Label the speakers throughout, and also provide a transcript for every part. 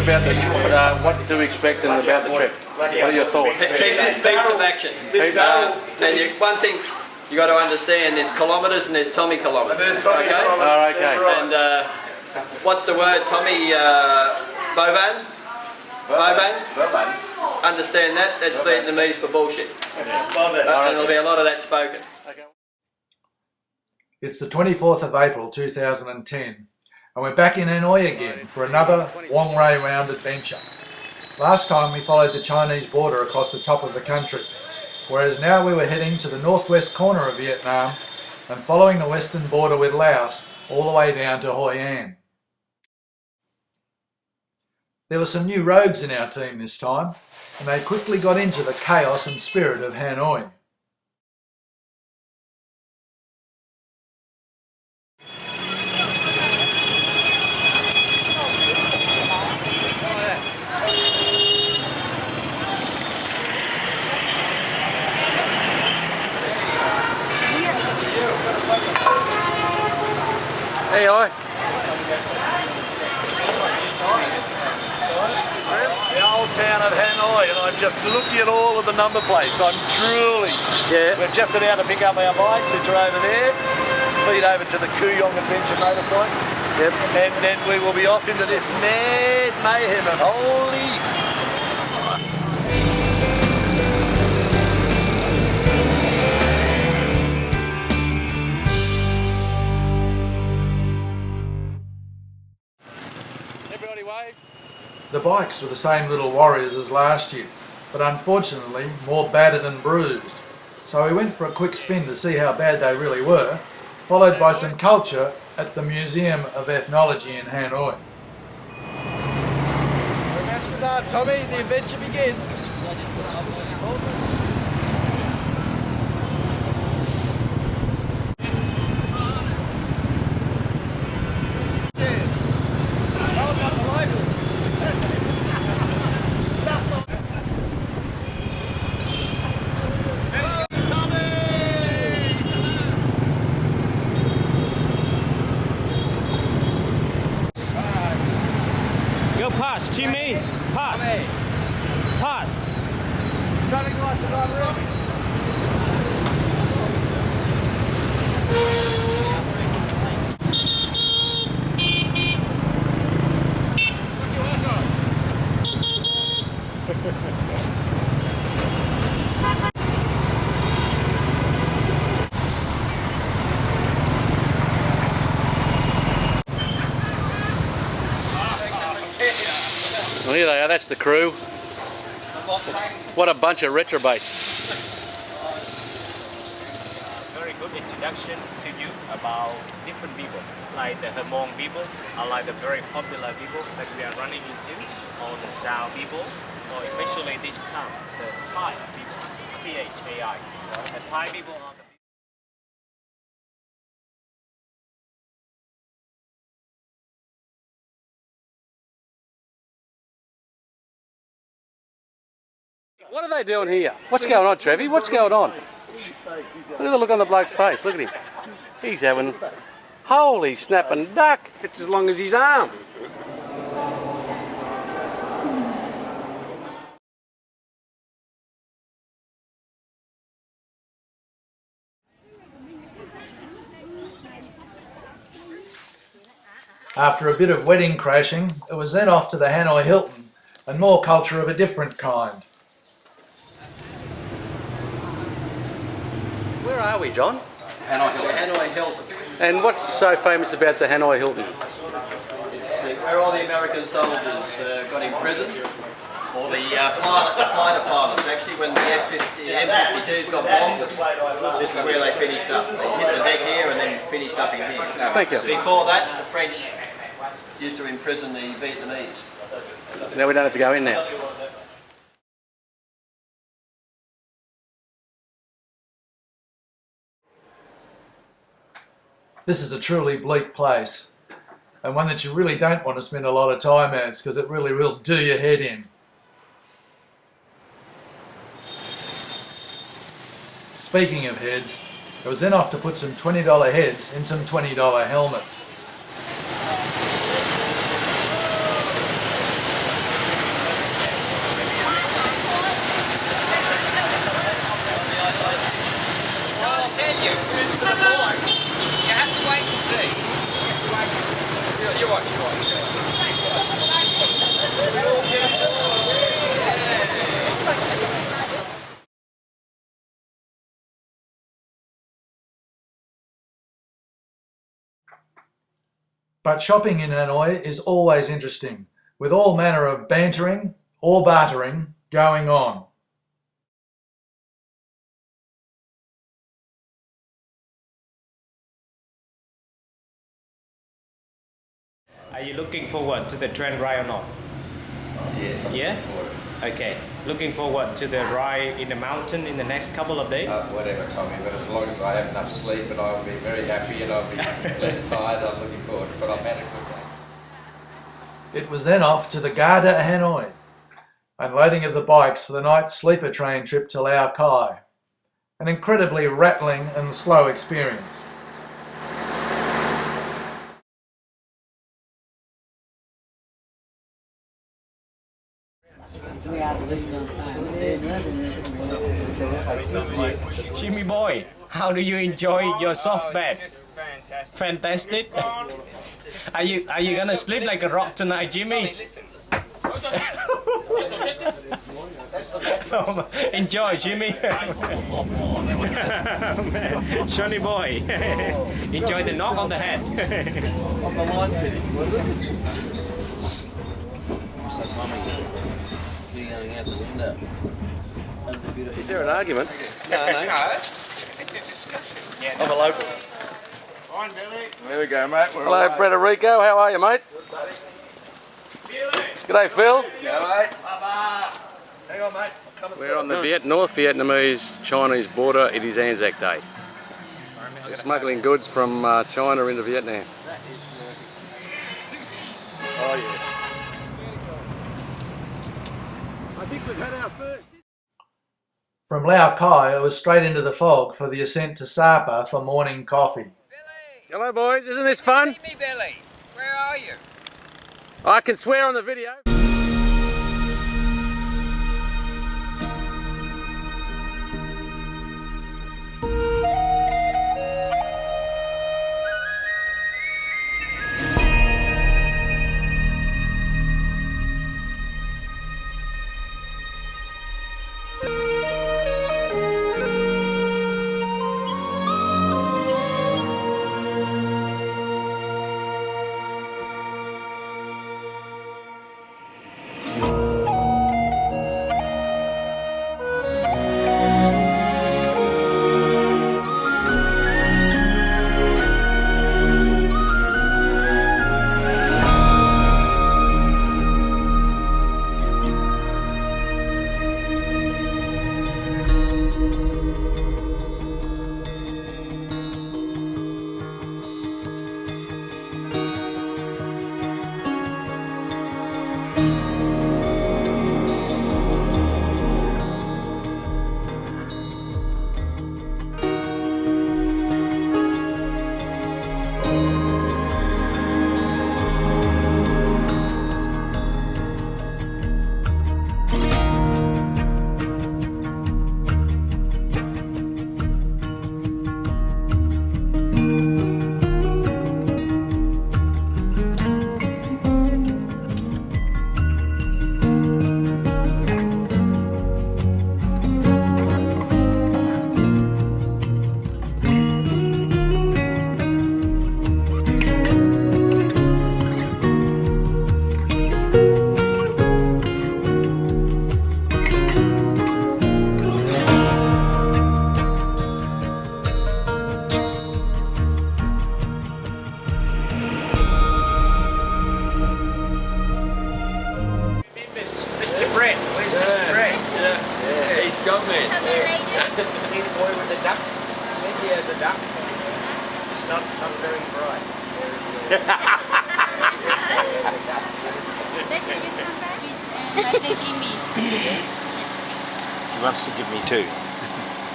Speaker 1: about what to expect and about the trip. What are your thoughts?
Speaker 2: Heaps of action. And one thing you got to understand, there's kilometres and there's Tommy kilometres. Okay?
Speaker 1: Oh, okay.
Speaker 2: And what's the word, Tommy? Bovan? Understand that? That's Vietnamese for bullshit. And there'll be a lot of that spoken.
Speaker 3: It's the 24th of April 2010 and we're back in Hanoi again for another Wong round adventure. Last time we followed the Chinese border across the top of the country, whereas now we were heading to the northwest corner of Vietnam and following the western border with Laos all the way down to Hoi An. There were some new rogues in our team this time and they quickly got into the chaos and spirit of Hanoi.
Speaker 1: Hey, oi.
Speaker 4: The old town of Hanoi, and I'm just looking at all of the number plates. I'm drooling.
Speaker 1: Yeah.
Speaker 4: We're just about to pick up our bikes, which are over there, feed over to the Kuyong Adventure motorcycles.
Speaker 1: Yep.
Speaker 4: And then we will be off into this mad mayhem of holy.
Speaker 1: Everybody wave.
Speaker 3: The bikes were the same little warriors as last year, but unfortunately more battered and bruised. So we went for a quick spin to see how bad they really were, followed by some culture at the Museum of Ethnology in Hanoi.
Speaker 4: We're about to start, Tommy. The adventure begins.
Speaker 5: Go pass, Chi Minh. Pass. Pass.
Speaker 4: Running lights are on ready.
Speaker 1: Well, here they are, that's the crew. What a bunch of retrobates.
Speaker 5: Very good introduction to you about different people, like the Hmong people, are like the very popular people that we are running into, or the Sao people, or especially this town, the Thai people, Thai. The Thai people are the
Speaker 1: What are they doing here? What's going on, Trevi? What's going on? Look at the look on the bloke's face. Look at him. He's having... Holy snapping duck.
Speaker 6: It's as long as his arm.
Speaker 3: After a bit of wedding crashing, it was then off to the Hanoi Hilton and more culture of a different kind.
Speaker 1: Where are we, John?
Speaker 2: Hanoi Hilton.
Speaker 1: And what's so famous about the Hanoi Hilton?
Speaker 2: It's where all the American soldiers got imprisoned, or the fighter pilots. Actually, when the M52s got bombed, this is where they finished up. They hit the deck here and then finished up in here.
Speaker 1: Thank you.
Speaker 2: Before that, the French used to imprison the Vietnamese.
Speaker 1: Now we don't have to go in now.
Speaker 3: This is a truly bleak place, and one that you really don't want to spend a lot of time at because it really will do your head in. Speaking of heads, it was then off to put some $20 heads in some $20 helmets.
Speaker 2: It's the boy. You have to wait and see. You're right, you're right.
Speaker 3: But shopping in Hanoi is always interesting, with all manner of bantering or bartering going on.
Speaker 5: Are you looking forward to the train ride or not?
Speaker 6: Yes, I'm
Speaker 5: Yeah?
Speaker 6: looking forward.
Speaker 5: Okay. Looking forward to the ride in the mountain in the next couple of days?
Speaker 6: Whatever, Tommy, but as long as I have enough sleep and I'll be very happy and I'll be less tired, I'm looking forward. But I've had a good day.
Speaker 3: It was then off to the Garda Hanoi, unloading of the bikes for the night sleeper train trip to Lao Cai. An incredibly rattling and slow experience.
Speaker 5: Jimmy boy, how do you enjoy your soft bed?
Speaker 7: Just fantastic.
Speaker 5: Fantastic. Are you gonna sleep like a rock tonight, Jimmy? Enjoy, Jimmy. Johnny boy. Enjoy the knock on the head.
Speaker 4: On the line fitting, was it?
Speaker 2: So Tommy, you're going out the window.
Speaker 1: Is there an argument?
Speaker 2: No. It's a discussion.
Speaker 4: I'm a local.
Speaker 7: On, Billy.
Speaker 4: There we go, mate. We're
Speaker 1: Hello, Frederico. How are you, mate? G'day, Phil.
Speaker 4: Hang on, mate.
Speaker 1: We're on the North Vietnamese-Chinese border. It is Anzac Day. They're smuggling goods from China into Vietnam.
Speaker 4: Oh, yeah. I think we've had our first.
Speaker 3: From Lao Cai, it was straight into the fog for the ascent to Sapa for morning coffee.
Speaker 1: Hello, boys. Isn't this fun?
Speaker 2: See me, Billy. Where are you?
Speaker 1: I can swear on the video.
Speaker 5: Not very bright.
Speaker 8: He wants to give me two.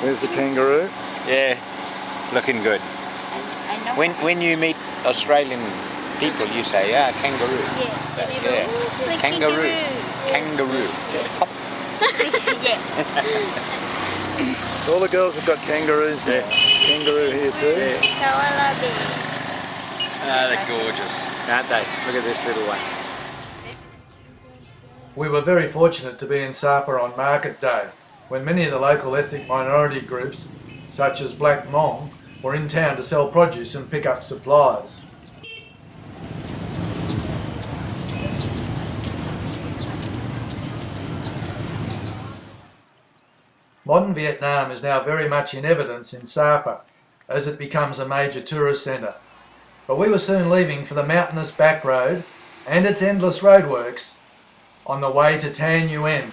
Speaker 3: There's the kangaroo.
Speaker 8: Yeah, looking good. When you meet Australian people, you say, yeah, kangaroo. So, yeah, kangaroo. Kangaroo. Hop.
Speaker 3: All the girls have got kangaroos there. kangaroo here too.
Speaker 8: Ah, they're gorgeous, aren't they? Look at this little one.
Speaker 3: We were very fortunate to be in Sapa on market day, when many of the local ethnic minority groups, such as Black Hmong, were in town to sell produce and pick up supplies. Modern Vietnam is now very much in evidence in Sapa as it becomes a major tourist centre. But we were soon leaving for the mountainous back road and its endless roadworks on the way to Tan Yuen.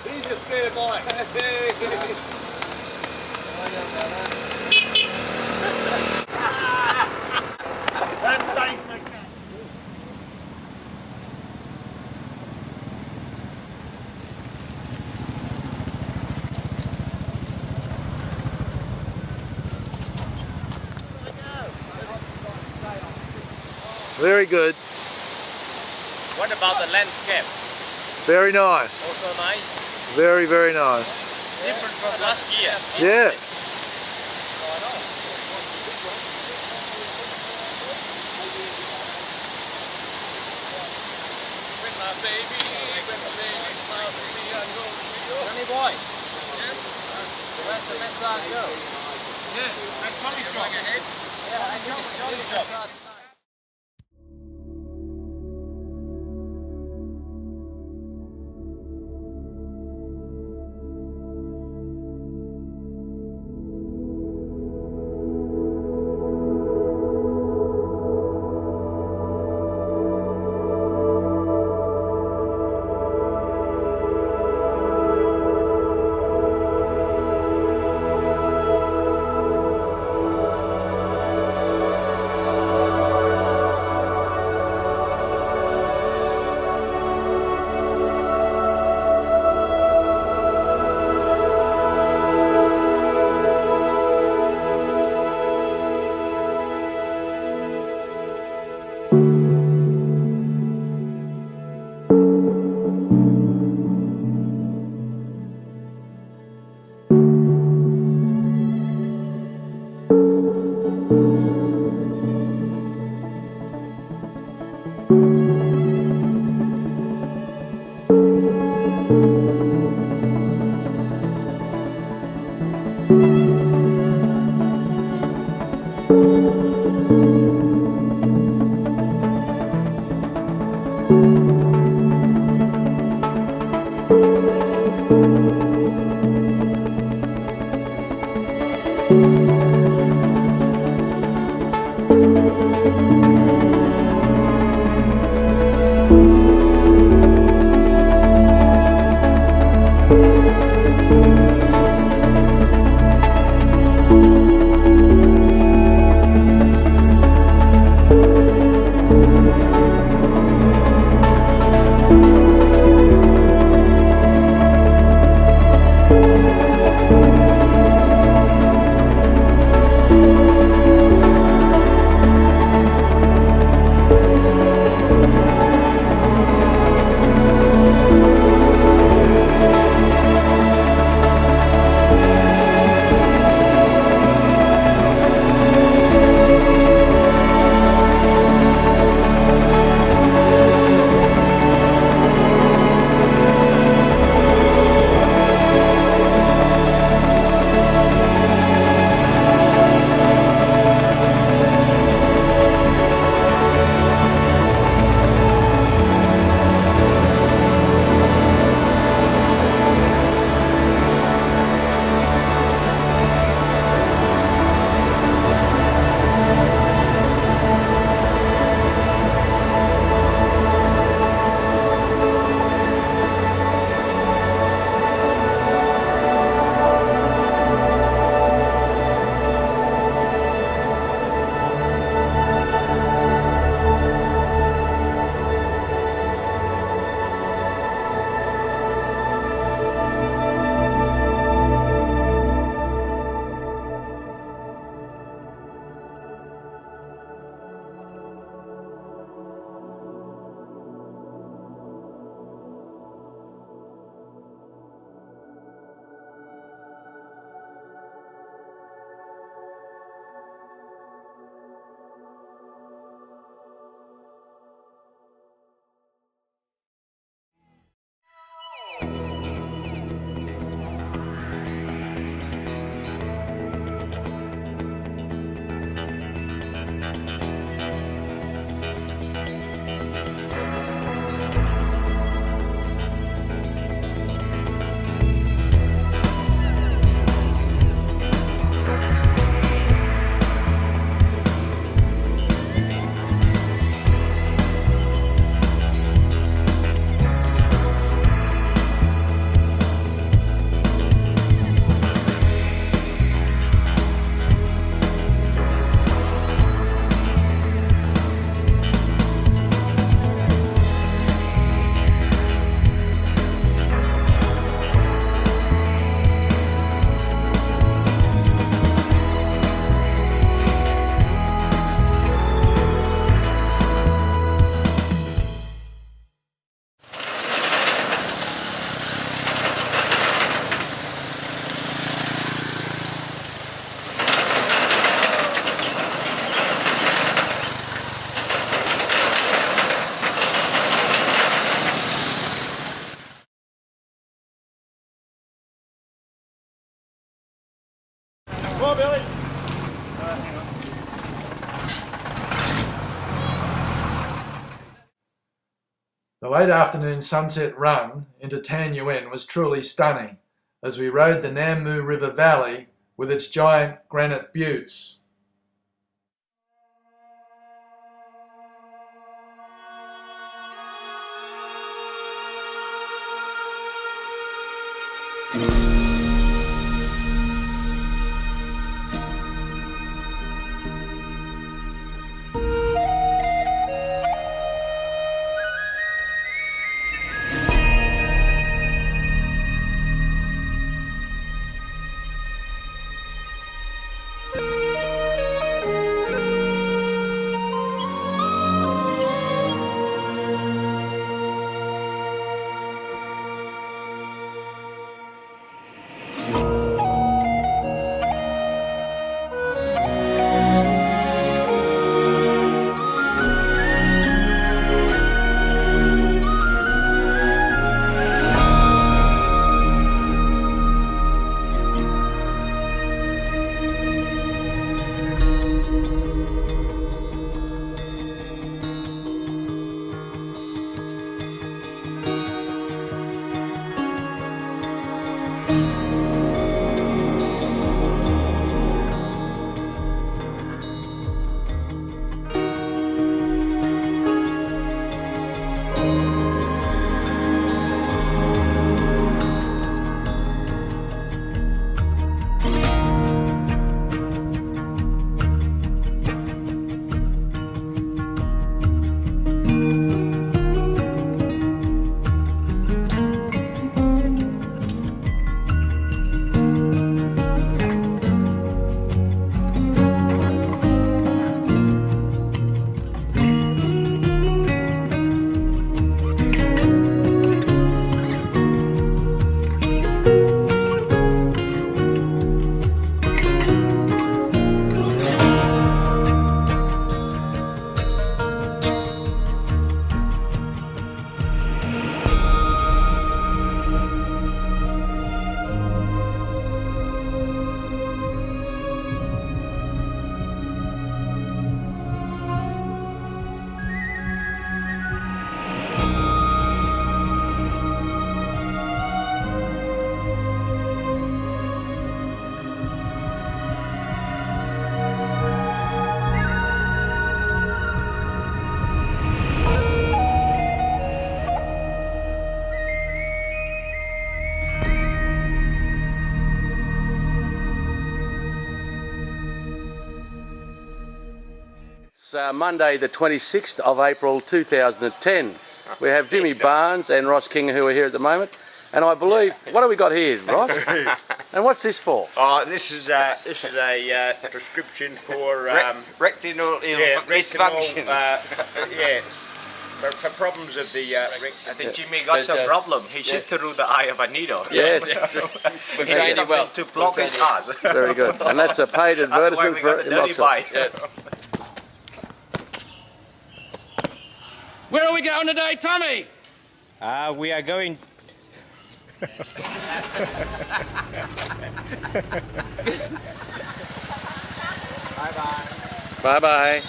Speaker 4: He's a spare bike. That takes the cat.
Speaker 3: Very good.
Speaker 5: What about the landscape?
Speaker 3: Very nice.
Speaker 5: Also nice.
Speaker 3: Very, very nice.
Speaker 5: Different from last year.
Speaker 3: Yeah.
Speaker 5: When my baby smiled at me, I go, Johnny boy. Where's the message go? Yeah, that's Tommy's job. Ahead. Yeah, I know Johnny's job.
Speaker 3: The late afternoon sunset run into Tan Yuen was truly stunning as we rode the Nam Mu River Valley with its giant granite buttes.
Speaker 1: It's Monday the 26th of April 2010. We have Jimmy Barnes and Ross King who are here at the moment. And I believe, what have we got here, Ross? And what's this for?
Speaker 7: This is a prescription for
Speaker 5: Rectal
Speaker 7: dysfunctions. For problems of the
Speaker 5: I think Jimmy got some problem. He shoot through the eye of a needle.
Speaker 1: Yes.
Speaker 5: He needs something to block his eyes.
Speaker 1: Very good. And that's a paid advertisement for naloxone.
Speaker 9: Where are we going today, Tommy?
Speaker 5: We are going... Bye-bye.
Speaker 1: Bye-bye.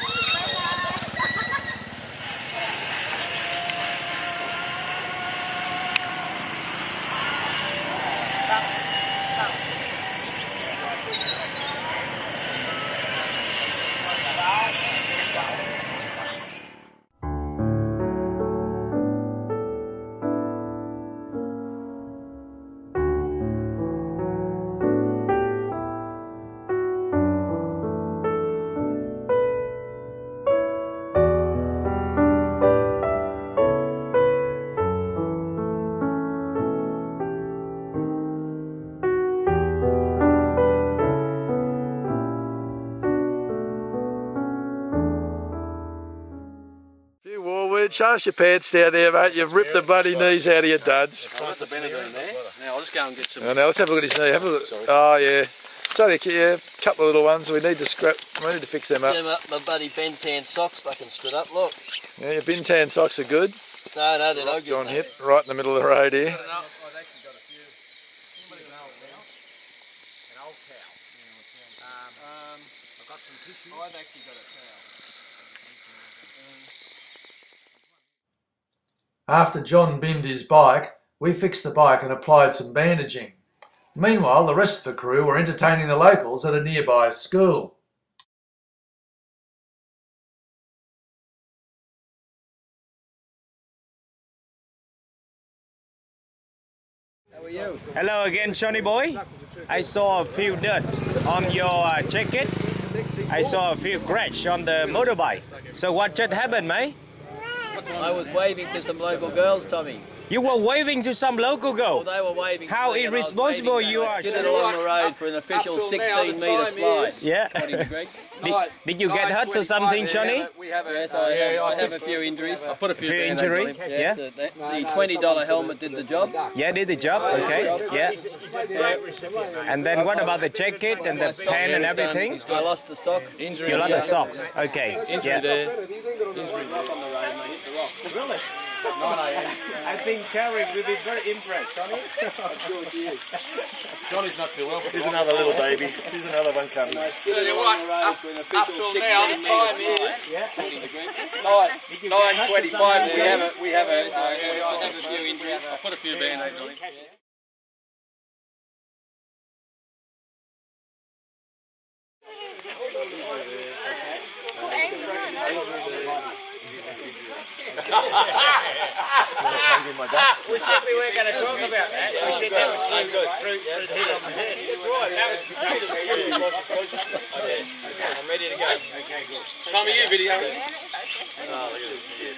Speaker 1: Show your pants down there, mate. You've ripped the bloody knees out of your duds.
Speaker 5: Got the Benadryl there. Now I'll just go and get some...
Speaker 1: Oh, now let's have a look at his knee. Have a look. Oh, yeah. It's only a couple of little ones. We need to fix them up.
Speaker 2: My buddy Ben Tan socks fucking stood up, look.
Speaker 1: Yeah, your Ben Tan socks are good.
Speaker 2: No, they're no good.
Speaker 1: John hit right in the middle of the road here.
Speaker 2: I've actually got a few. An old towel. I've got some tissue. I've actually got a towel.
Speaker 3: After John binned his bike, we fixed the bike and applied some bandaging. Meanwhile, the rest of the crew were entertaining the locals at a nearby school.
Speaker 2: How are you?
Speaker 5: Hello again, Johnny boy. I saw a few dirt on your jacket. I saw a few scratch on the motorbike. So what just happened, mate?
Speaker 2: I was waving to some local girls, Tommy.
Speaker 5: You were waving to some local girl.
Speaker 2: Well, they were waving.
Speaker 5: How
Speaker 2: to me and I was
Speaker 5: irresponsible
Speaker 2: waving,
Speaker 5: you
Speaker 2: and I
Speaker 5: are.
Speaker 2: skidded along the road for an official 16-metre slide.
Speaker 5: Yeah.
Speaker 2: What do you think, Greg?
Speaker 5: Did you get hurt or something, Johnny?
Speaker 2: Yes, I have a few injuries. I put a few
Speaker 5: injury?
Speaker 2: Yes,
Speaker 5: Yeah.
Speaker 2: the $20 helmet did the job.
Speaker 5: Yeah, did the job. Okay. Yeah. And then what about the jacket and the pen and everything?
Speaker 2: I lost the sock.
Speaker 5: You lost the socks. Okay. Yeah. Really? I think Carrie will be very impressed, Johnny.
Speaker 1: Johnny's not too well.
Speaker 4: Here's another little baby. Here's another one coming.
Speaker 2: Tell you what, up till now, the time is
Speaker 7: 9:25. We have a
Speaker 2: I have a few injuries. I put a few band-aids on it.
Speaker 7: We said we weren't going to talk about that. We said that was so good. Hit on the head. Right, that was good. Okay, I'm ready to go. Okay, good.
Speaker 2: Tommy, you video.
Speaker 7: Oh, look at this.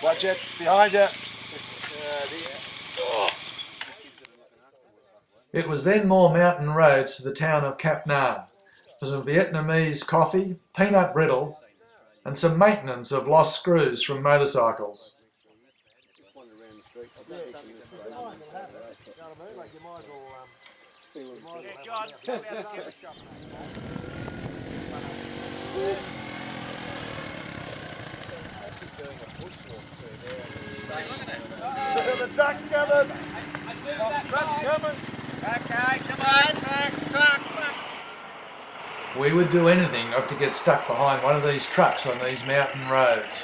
Speaker 4: Watch it, behind you.
Speaker 3: It was then more mountain roads to the town of Cap Nan for some Vietnamese coffee, peanut brittle, and some maintenance of lost screws from motorcycles.
Speaker 4: The truck's coming. Truck's coming.
Speaker 7: Okay, come on. Truck.
Speaker 3: We would do anything not to get stuck behind one of these trucks on these mountain roads.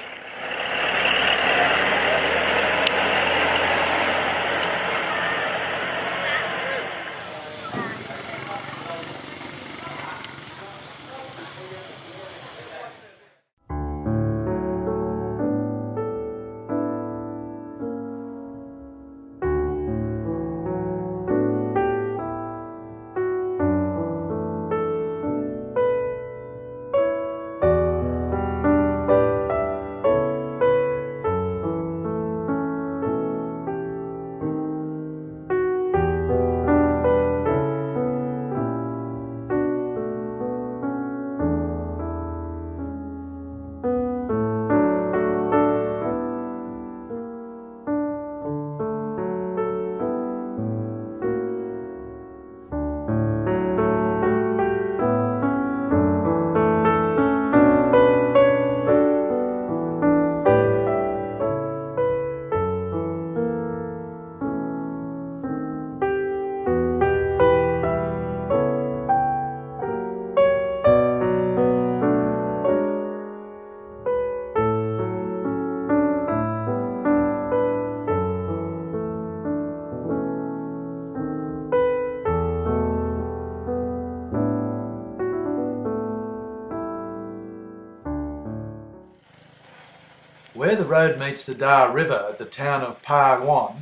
Speaker 3: Where the road meets the Dar River at the town of Part1,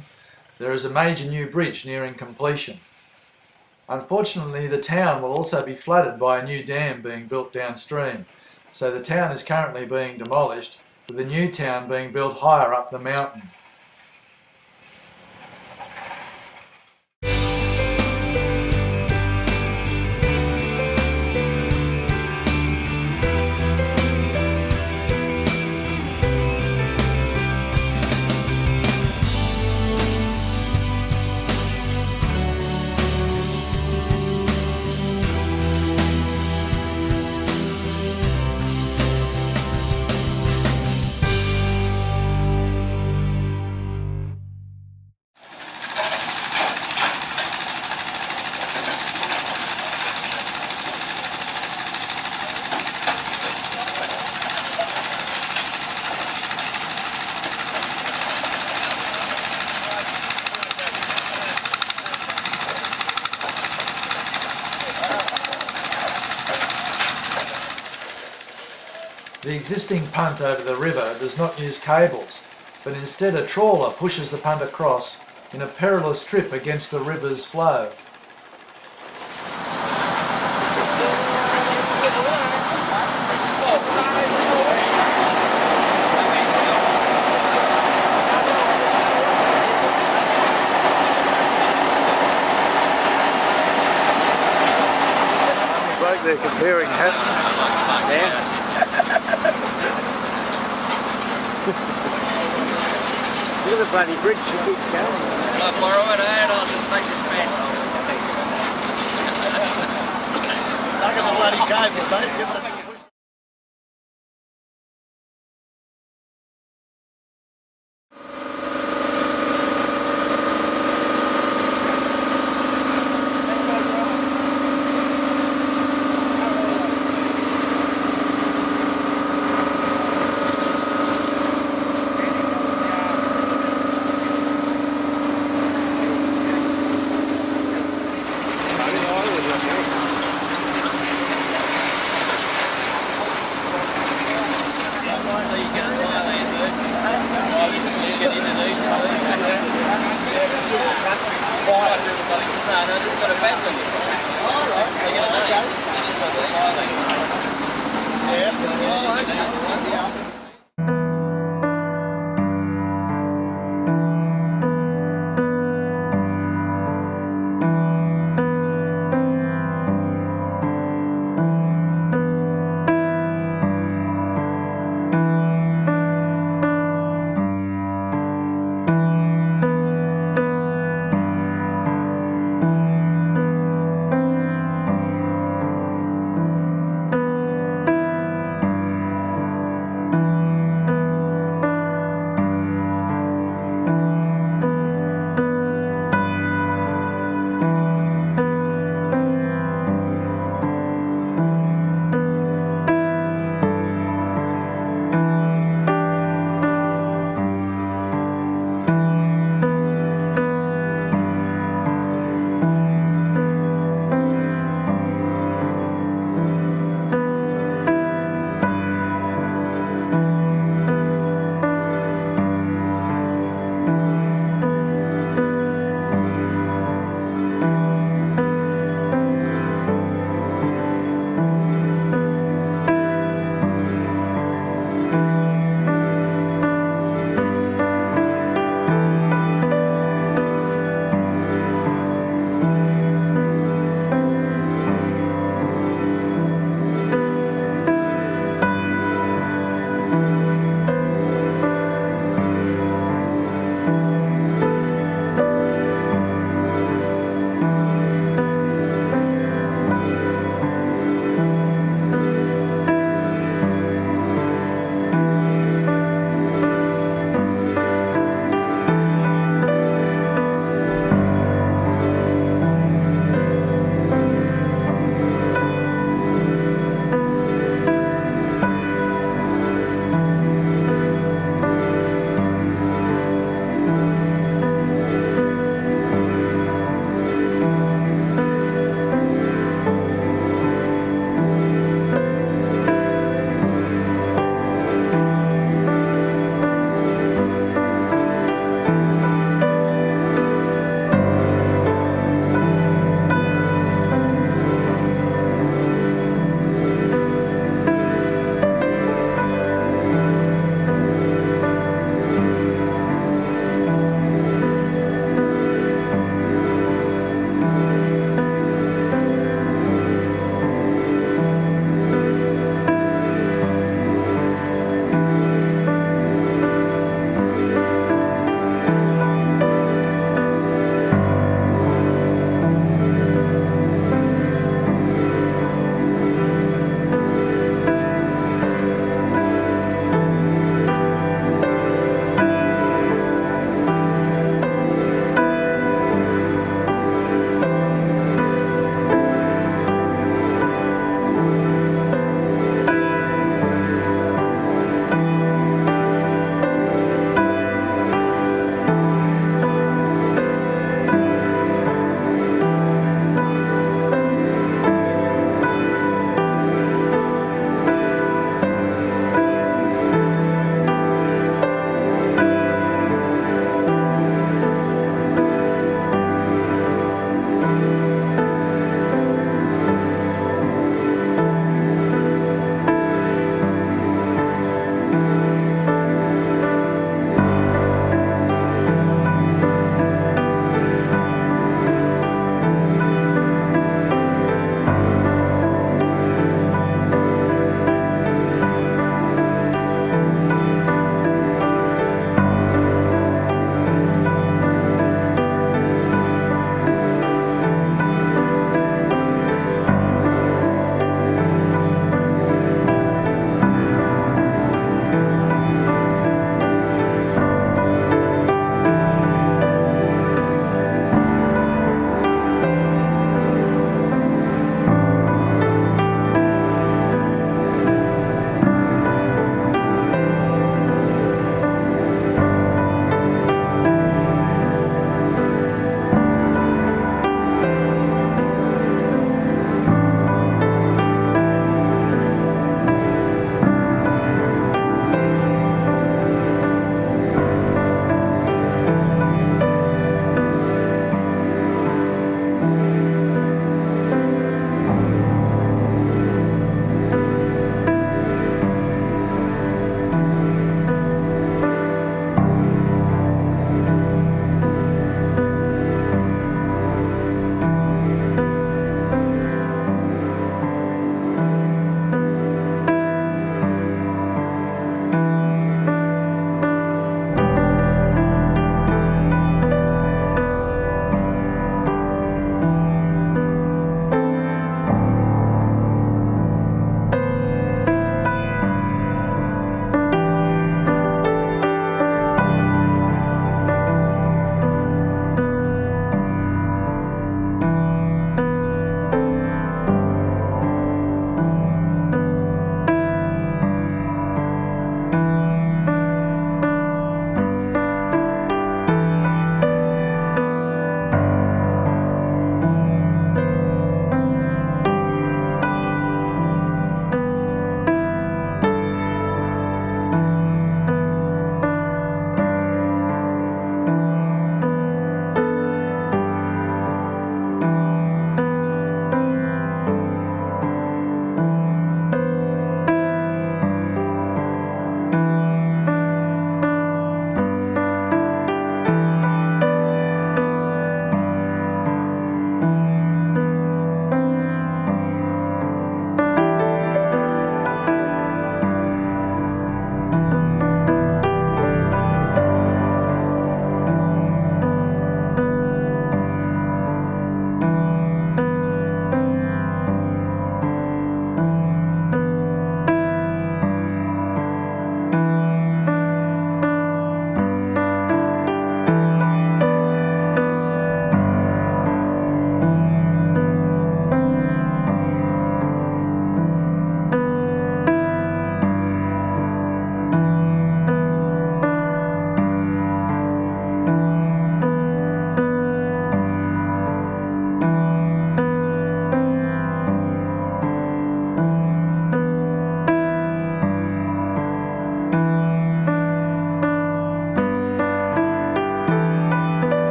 Speaker 3: there is a major new bridge nearing completion. Unfortunately, the town will also be flooded by a new dam being built downstream, so the town is currently being demolished, with a new town being built higher up the mountain. existing punt over the river does not use cables, but instead a trawler pushes the punt across in a perilous trip against the river's flow.
Speaker 4: They're comparing hats.
Speaker 7: Look at the bloody bridge, she keeps going.
Speaker 2: Can I borrow it and I'll just take this fence?
Speaker 4: Look at the bloody cables, mate. Get the...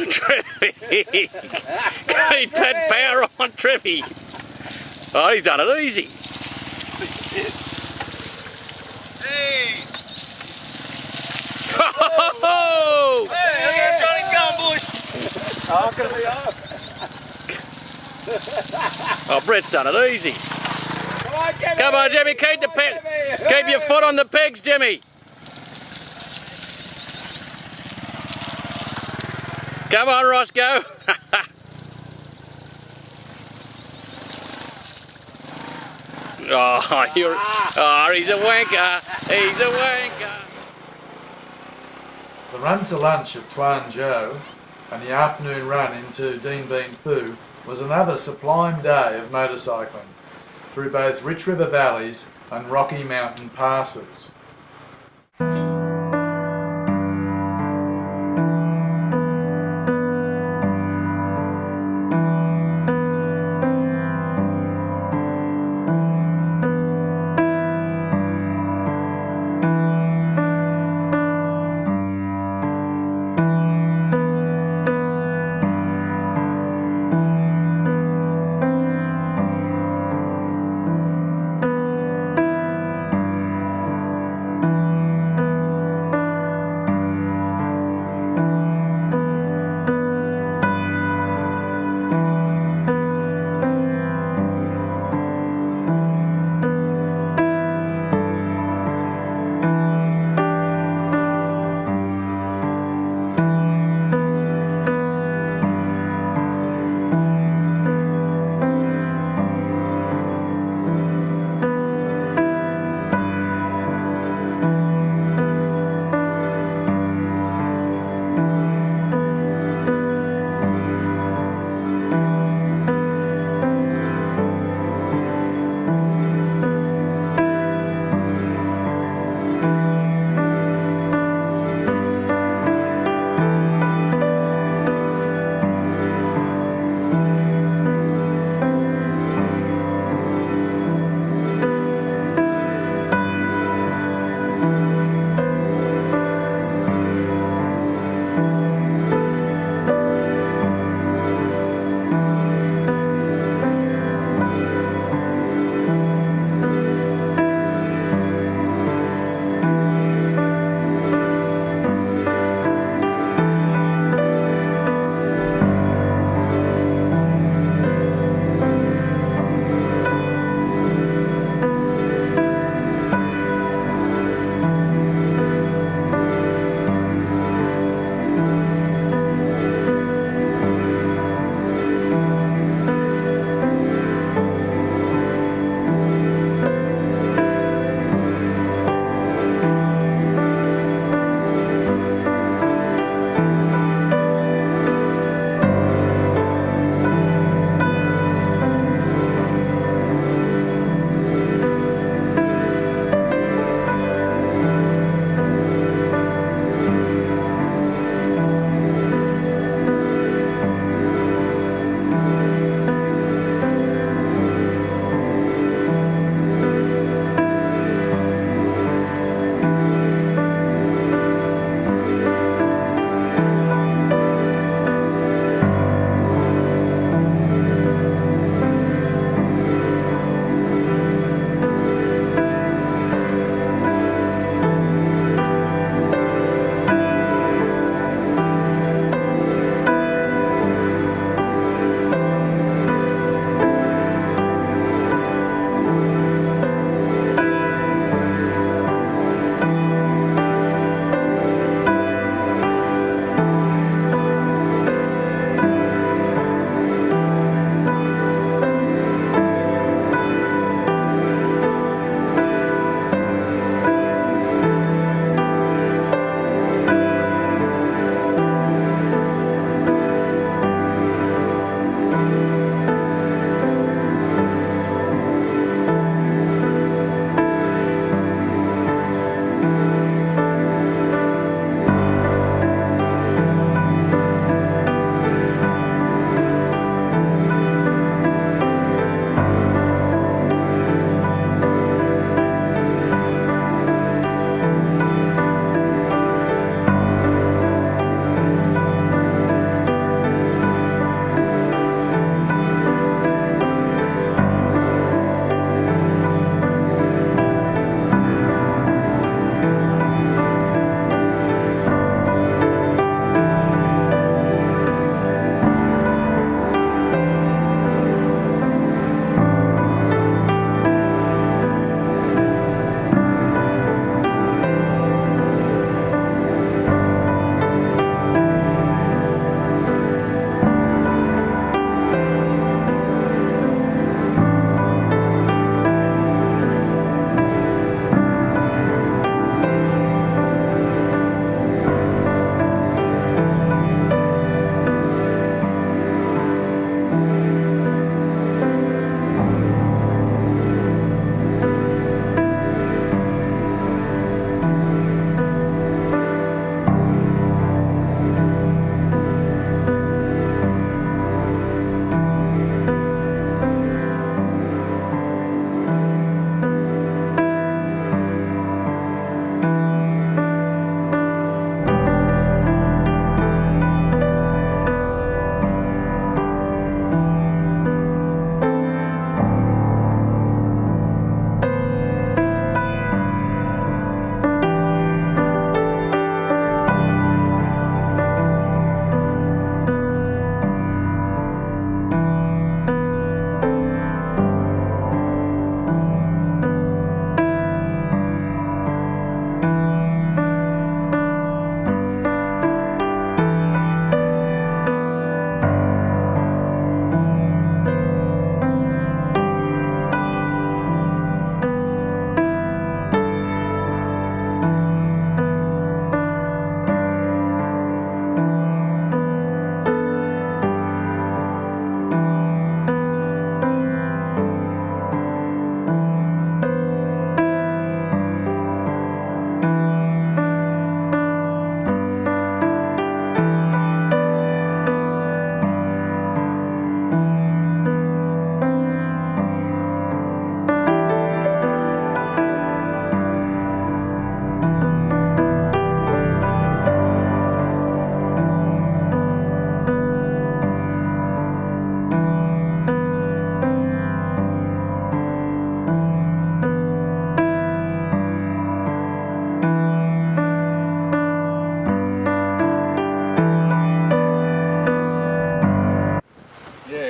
Speaker 9: on, Trevi. Keep that power on, Trevi. Oh, he's done it easy.
Speaker 7: Hey!
Speaker 9: Oh!
Speaker 7: Hey, look at Johnny Gumbush!
Speaker 9: Oh, Brett's done it easy. Come on, Jimmy, keep your foot on the pegs, Jimmy. Come on, Roscoe. He's a wanker. He's a wanker.
Speaker 3: The run to lunch at Tuan Joe and the afternoon run into Dien Bien Phu was another sublime day of motorcycling through both rich river valleys and rocky mountain passes.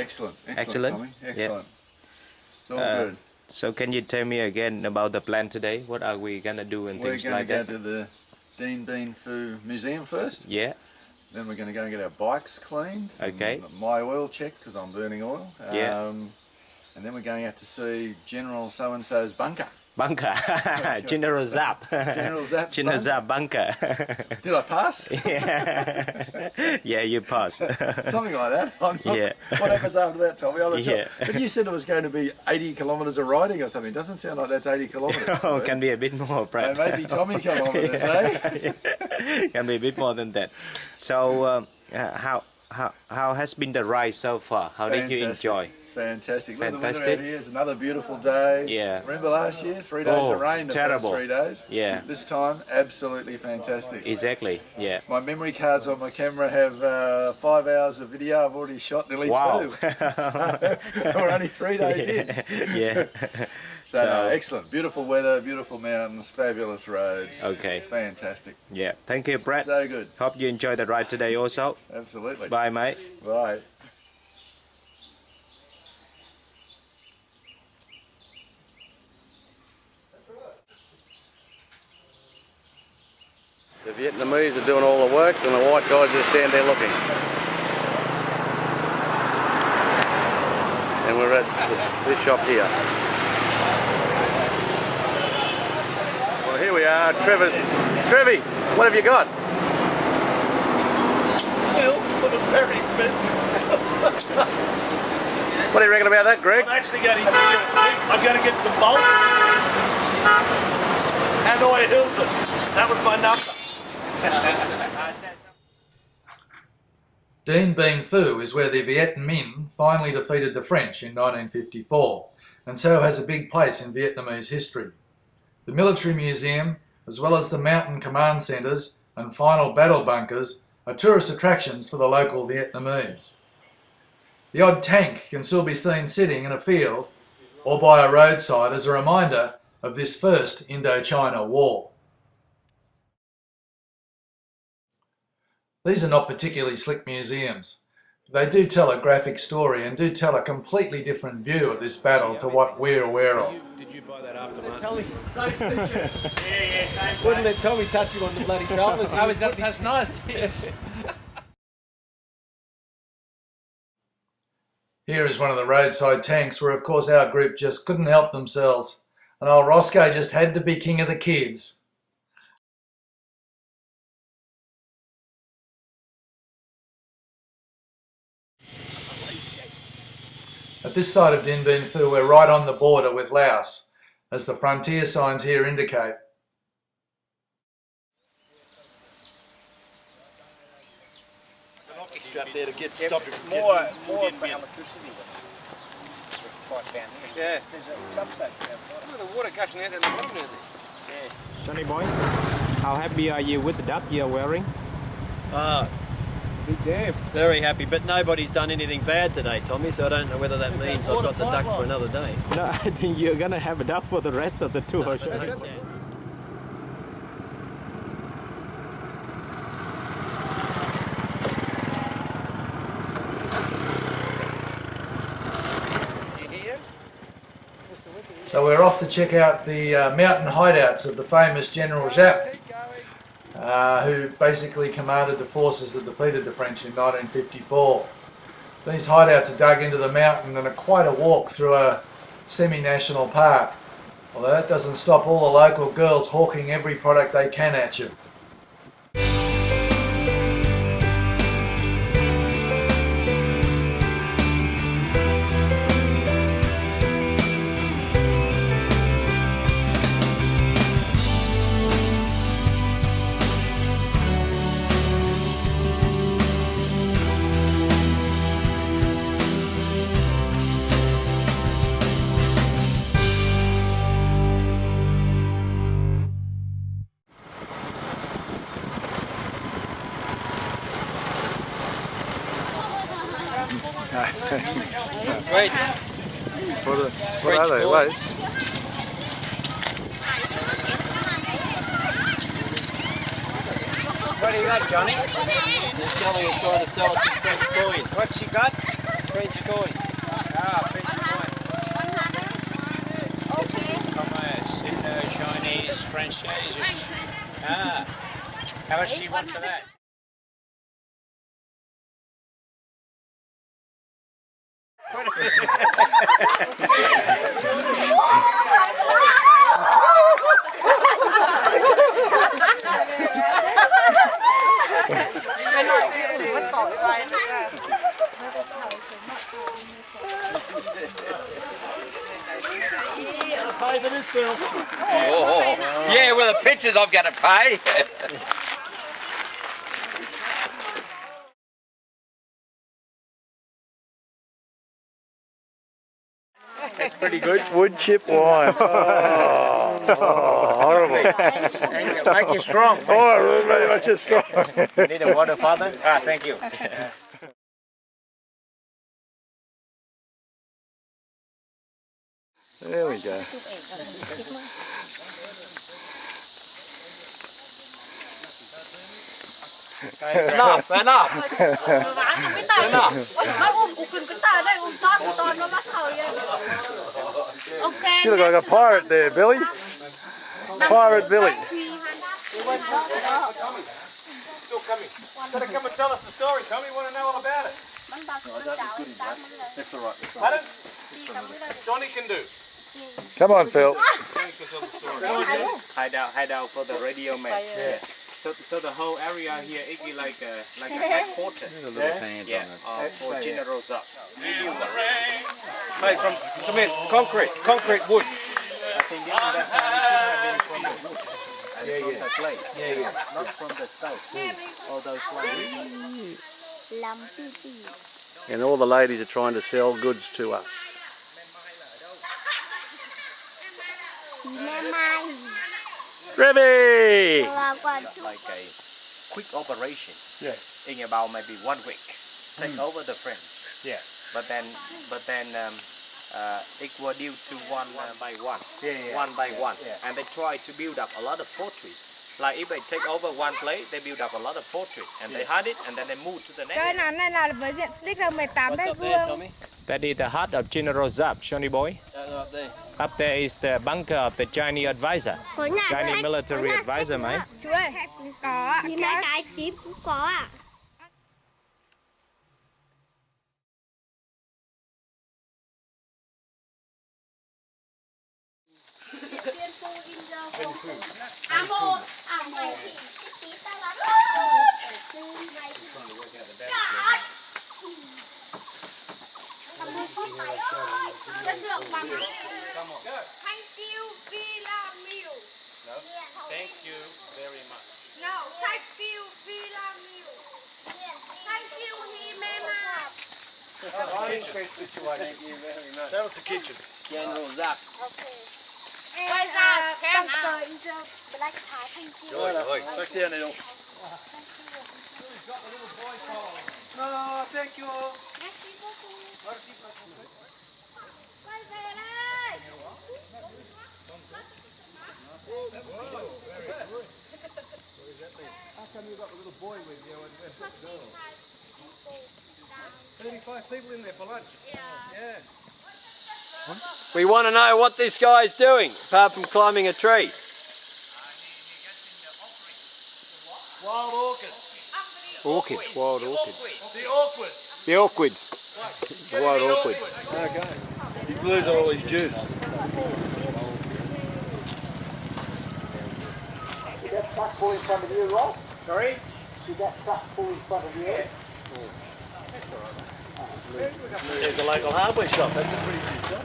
Speaker 6: Excellent.
Speaker 8: Excellent?
Speaker 6: Tommy.
Speaker 8: Yeah.
Speaker 6: Excellent. It's all good.
Speaker 8: So can you tell me again about the plan today? What are we gonna do and
Speaker 6: We're
Speaker 8: things
Speaker 6: going
Speaker 8: like
Speaker 6: to go
Speaker 8: that?
Speaker 6: to the Dien Bien Phu Museum first.
Speaker 8: Yeah.
Speaker 6: Then we're going to go and get our bikes cleaned.
Speaker 8: Okay.
Speaker 6: And my oil checked because I'm burning oil.
Speaker 8: Yeah.
Speaker 6: And then we're going out to see General so-and-so's bunker.
Speaker 8: Bunker. General Zap.
Speaker 6: General Zap.
Speaker 8: General Zap bunker.
Speaker 6: Did I pass?
Speaker 8: Yeah. Yeah, you passed.
Speaker 6: Something like that.
Speaker 8: Yeah.
Speaker 6: What happens after that, Tommy? I'm not sure.
Speaker 8: Yeah.
Speaker 6: But you said it was going to be 80 kilometres of riding or something. It doesn't sound like that's 80 kilometres.
Speaker 8: Oh, can be a bit more, Brad.
Speaker 6: Maybe Tommy kilometres, eh?
Speaker 8: Can be a bit more than that. So, how has been the ride so far? How did you enjoy?
Speaker 6: Fantastic. Look at the
Speaker 8: Fantastic.
Speaker 6: weather out here. It's another beautiful day.
Speaker 8: Yeah.
Speaker 6: Remember last year? 3 days of rain the
Speaker 8: terrible.
Speaker 6: first 3 days?
Speaker 8: Yeah.
Speaker 6: This time, absolutely fantastic.
Speaker 8: Exactly. Yeah.
Speaker 6: My memory cards on my camera have 5 hours of video. I've already shot nearly
Speaker 8: Wow.
Speaker 6: 2. So we're only 3 days in.
Speaker 8: Yeah.
Speaker 6: So, no, excellent. Beautiful weather, beautiful mountains, fabulous roads.
Speaker 8: Okay.
Speaker 6: Fantastic.
Speaker 8: Yeah. Thank you, Brad.
Speaker 6: So good.
Speaker 8: Hope you enjoyed the ride today also.
Speaker 6: Absolutely.
Speaker 8: Bye, mate.
Speaker 6: Bye.
Speaker 1: The Vietnamese are doing all the work and the white guys just stand there looking. And we're at this shop here. Well, here we are, Trevi, what have you got?
Speaker 4: Well, it was very expensive.
Speaker 1: What do you reckon about that, Greg?
Speaker 4: I'm actually going to get some bolts. Hanoi Hills it. That was my number.
Speaker 3: Dien Bien Phu is where the Viet Minh finally defeated the French in 1954, and so has a big place in Vietnamese history. The military museum, as well as the mountain command centres and final battle bunkers, are tourist attractions for the local Vietnamese. The odd tank can still be seen sitting in a field or by a roadside as a reminder of this first Indochina War. These are not particularly slick museums. They do tell a graphic story and do tell a completely different view of this battle to what we're aware of.
Speaker 10: Did you buy that after, mate?
Speaker 4: Same t-shirt.
Speaker 10: Yeah, same. Wouldn't let Tommy touch him on the bloody shoulders.
Speaker 7: Oh, he's got those nice tits.
Speaker 3: Here is one of the roadside tanks where of course our group just couldn't help themselves and old Roscoe just had to be king of the kids. At this side of Dien Bien Phu we're right on the border with Laos, as the frontier signs here indicate.
Speaker 4: Strap there to get stop it.
Speaker 5: More electricity. Quite down here.
Speaker 10: Yeah.
Speaker 5: There's a substation outside.
Speaker 10: Look at the water gushing out in the bottom there.
Speaker 5: Yeah.
Speaker 11: Sonny boy, how happy are you with the duck you're wearing?
Speaker 5: Big damn. Very happy, but nobody's done anything bad today, Tommy, so I don't know whether that means I've got the duck for another day.
Speaker 11: No, I think you're gonna have a duck for the rest of the tour.
Speaker 5: No, but yeah.
Speaker 3: So we're off to check out the mountain hideouts of the famous General Giap, who basically commanded the forces that defeated the French in 1954. These hideouts are dug into the mountain and are quite a walk through a semi-national park, although that doesn't stop all the local girls hawking every product they can at you.
Speaker 2: Great.
Speaker 1: What are they? Wait.
Speaker 2: What do you got, Johnny? Johnny is trying to sell us some French coins.
Speaker 5: What you got?
Speaker 8: French coin. Ah, French coin. Commerce in Chinese, French, Asian. Ah, how much do you want for that?
Speaker 12: Oh, yeah, with the pictures I've got to pay.
Speaker 1: It's pretty good.
Speaker 13: Wood chip wine. Oh, horrible.
Speaker 8: Make you strong.
Speaker 13: Oh, very much strong.
Speaker 8: You need a water, Father? Ah, thank you.
Speaker 13: There we go.
Speaker 12: Enough, enough.
Speaker 13: You look like a pirate there, Billy. Pirate Billy.
Speaker 10: Still coming. Gotta come and tell us the story, Tommy. We want to know all about it.
Speaker 1: That's all right.
Speaker 10: Pardon? Johnny can do.
Speaker 13: Come on, Phil.
Speaker 10: Johnny can tell the story.
Speaker 5: Hideout for the radio man. Yeah. So the whole area here is like a headquarters. Yeah, for General Zap.
Speaker 10: Made from cement, concrete wood.
Speaker 5: I think during that time it should have been from the wood. From the clay. Not from the south. All those clay.
Speaker 1: And all the ladies are trying to sell goods to us. Remy!
Speaker 5: Like a quick operation. In about maybe 1 week. Take over the French.
Speaker 10: Yeah.
Speaker 5: But then it was due to one by one. One by one. And they try to build up a lot of fortresses. Like if they take over one place, they build up a lot of fortress and they hide it and then they move to the next. That is the heart of General Zap, Johnny boy. Up there is the bunker of the Chinese advisor. Chinese military advisor, mate. Thank you very much.
Speaker 14: No, thank you very much. Thank you very much.
Speaker 10: That was the kitchen.
Speaker 12: General Zap.
Speaker 14: Where's that? Black tie, thank you.
Speaker 10: Back down, Neil.
Speaker 14: Oh, thank you.
Speaker 10: How come you got the little boy with you and the girl? 35 people in there for lunch. Yeah.
Speaker 12: We want to know what this guy's doing, apart from climbing a tree.
Speaker 10: Wild orchids.
Speaker 8: Orchids, wild orchids.
Speaker 10: The awkward.
Speaker 8: The awkward. The wild awkward.
Speaker 10: Okay. He's losing all his juice.
Speaker 3: You got truck full in front of you, Ross?
Speaker 5: Sorry?
Speaker 3: You got truck full in front of you?
Speaker 5: Yeah.
Speaker 10: There's a local hardware shop. That's a pretty good shop.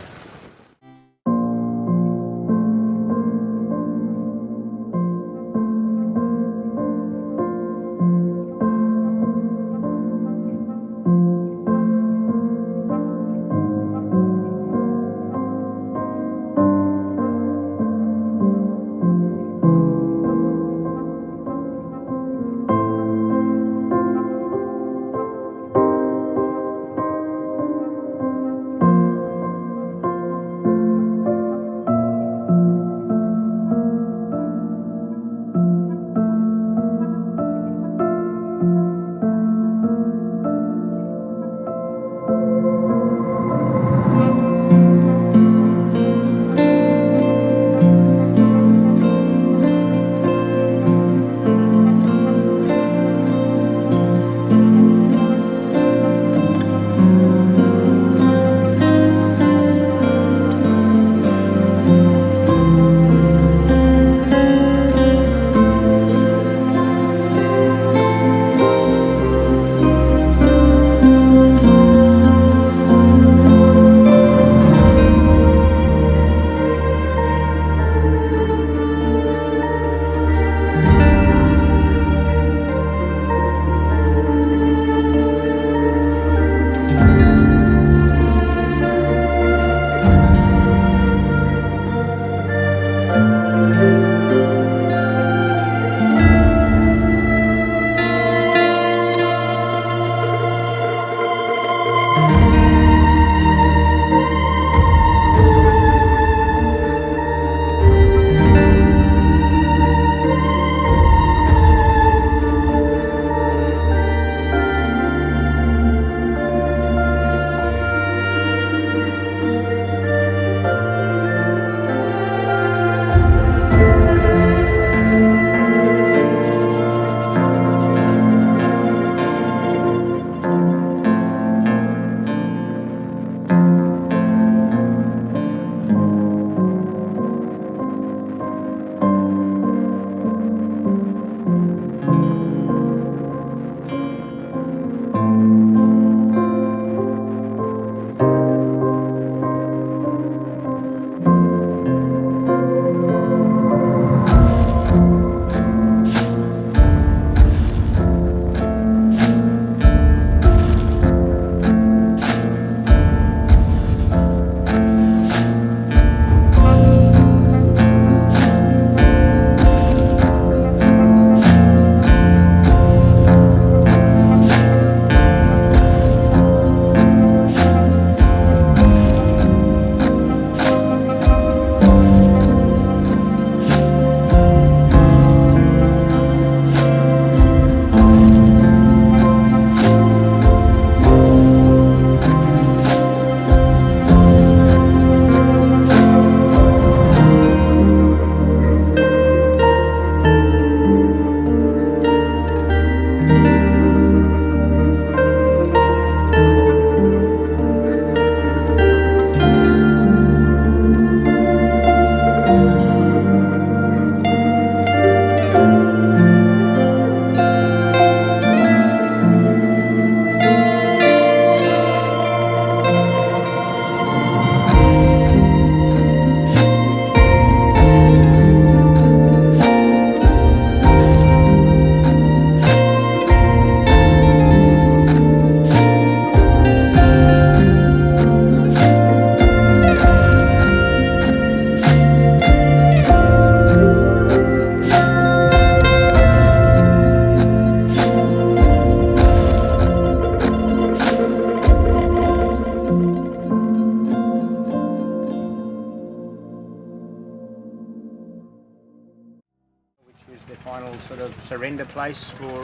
Speaker 11: sort of surrender place for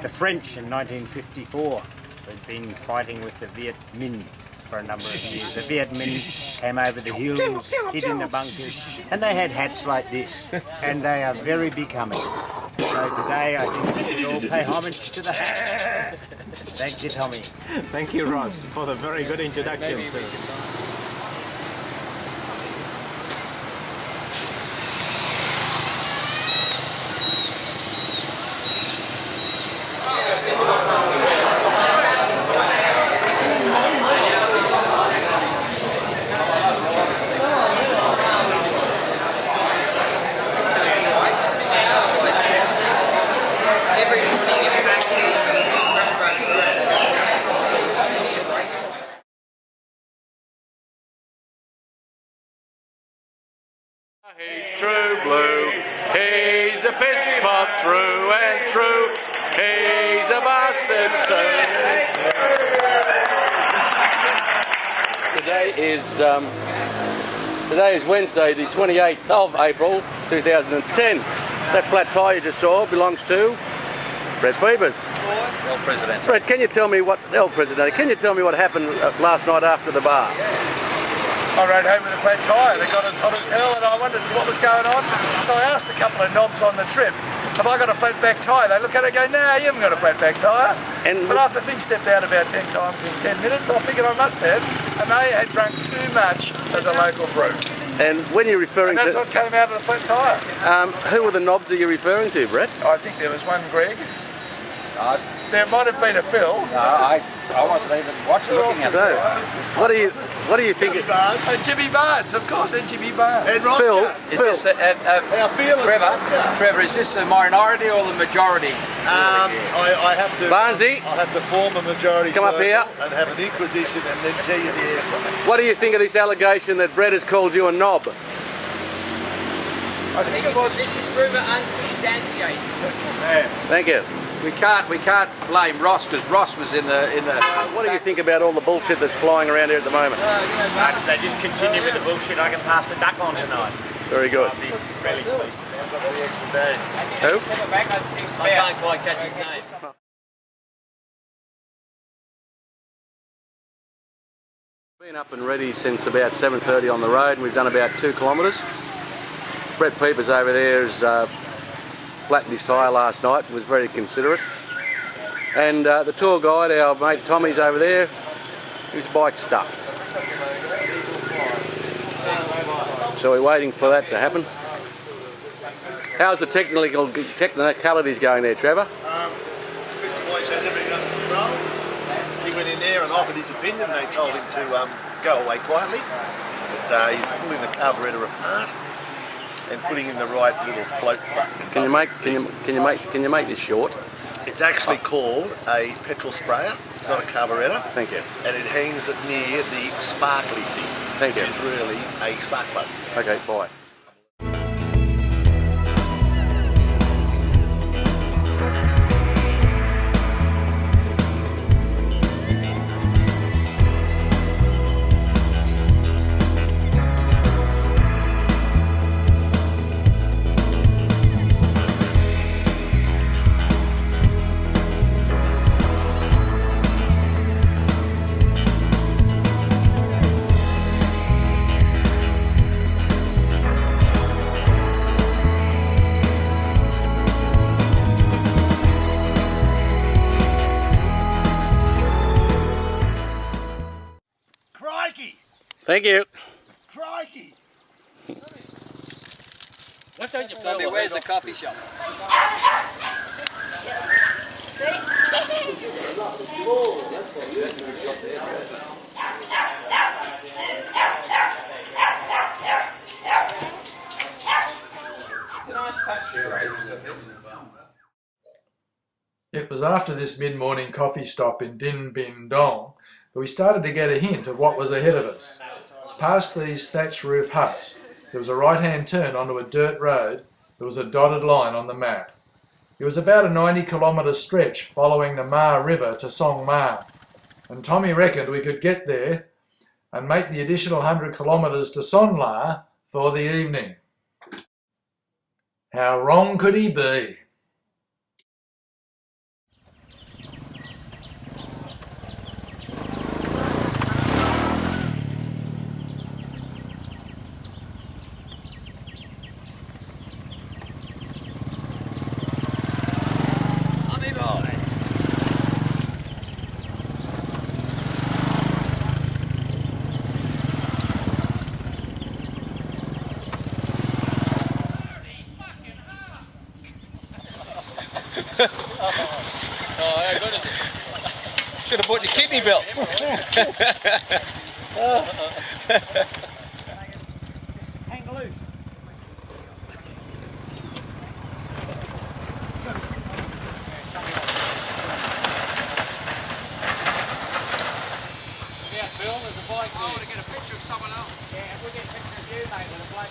Speaker 11: the French in 1954. They'd been fighting with the Viet Minh for a number of years. The Viet Minh came over the hills, hid in the bunkers, and they had hats like this, and they are very becoming. So today I think we should all pay homage to the hat. Thank you, Tommy.
Speaker 5: Thank you, Ross, for the very good introduction.
Speaker 9: He's true blue, he's a piss pot through and through, he's a bastard Today is Wednesday, the 28th of April 2010. That flat tyre you just saw belongs to Brett Peepers.
Speaker 6: El Presidente.
Speaker 9: Brett, can you tell me what happened last night after the bar?
Speaker 4: I rode home with a flat tyre. They got as hot as hell and I wondered what was going on. So I asked a couple of knobs on the trip, have I got a flat back tyre? They look at it and go, nah, you haven't got a flat back tyre. But after things stepped out about 10 times in 10 minutes, I figured I must have. And they had drunk too much of the local brew.
Speaker 9: And when you're referring
Speaker 4: and that's what came out of the flat tyre.
Speaker 9: Who were the knobs that you're referring to, Brett?
Speaker 4: I think there was one Greg. There might have been a Phil.
Speaker 6: No, I wasn't even looking at it.
Speaker 9: What do you think?
Speaker 4: Jimmy Barnes, of course, and Jimmy Barnes. And
Speaker 9: Phil,
Speaker 6: is this Trevor, is this the minority or the majority?
Speaker 4: I have to.
Speaker 9: Barnesy,
Speaker 4: I have to form a majority.
Speaker 9: Come up here
Speaker 4: and have an inquisition, and then tell you the answer.
Speaker 9: What do you think of this allegation that Brett has called you a knob?
Speaker 4: I think it was.
Speaker 7: This is rumour unsubstantiated.
Speaker 4: Yeah.
Speaker 9: Thank you.
Speaker 6: We can't blame Ross because Ross was in the.
Speaker 9: What do you think about all the bullshit that's flying around here at the moment?
Speaker 11: If they just continue with the bullshit, I can pass the duck on tonight.
Speaker 9: Very good.
Speaker 11: I'll be really pleased.
Speaker 4: I've got the extra day.
Speaker 9: Who?
Speaker 2: I can't quite catch his name.
Speaker 9: Been up and ready since about 7:30 on the road, and we've done about 2 kilometres. Brett Peepers over there has flattened his tyre last night, was very considerate. And the tour guide, our mate Tommy's over there, his bike's stuffed. So we're waiting for that to happen. How's the technicalities going there, Trevor?
Speaker 4: Mr. Boyce has everything under control. He went in there and offered his opinion. They told him to go away quietly. But he's pulling the carburettor apart and putting in the right little float button.
Speaker 9: Can you make this short?
Speaker 4: It's actually called a petrol sprayer. It's not a carburettor.
Speaker 9: Thank you.
Speaker 4: And it hangs it near the sparkly thing.
Speaker 9: Thank you.
Speaker 4: Which is really a spark plug.
Speaker 9: Okay, bye. Thank you.
Speaker 4: Crikey!
Speaker 2: What don't you feel? Where's the coffee shop?
Speaker 3: It was after this mid-morning coffee stop in Din Bin Dong that we started to get a hint of what was ahead of us. Past these thatched roof huts, there was a right-hand turn onto a dirt road. There was a dotted line on the map. It was about a 90-kilometre stretch following the Ma River to Song Ma, and Tommy reckoned we could get there and make the additional 100 kilometres to Son La for the evening. How wrong could he be?
Speaker 12: Should have bought your kidney belt.
Speaker 11: Hang loose.
Speaker 12: Yeah, Bill, there's a bike there.
Speaker 11: I want to get a picture of someone else. Yeah, if we get a picture of you, mate, with a bloke.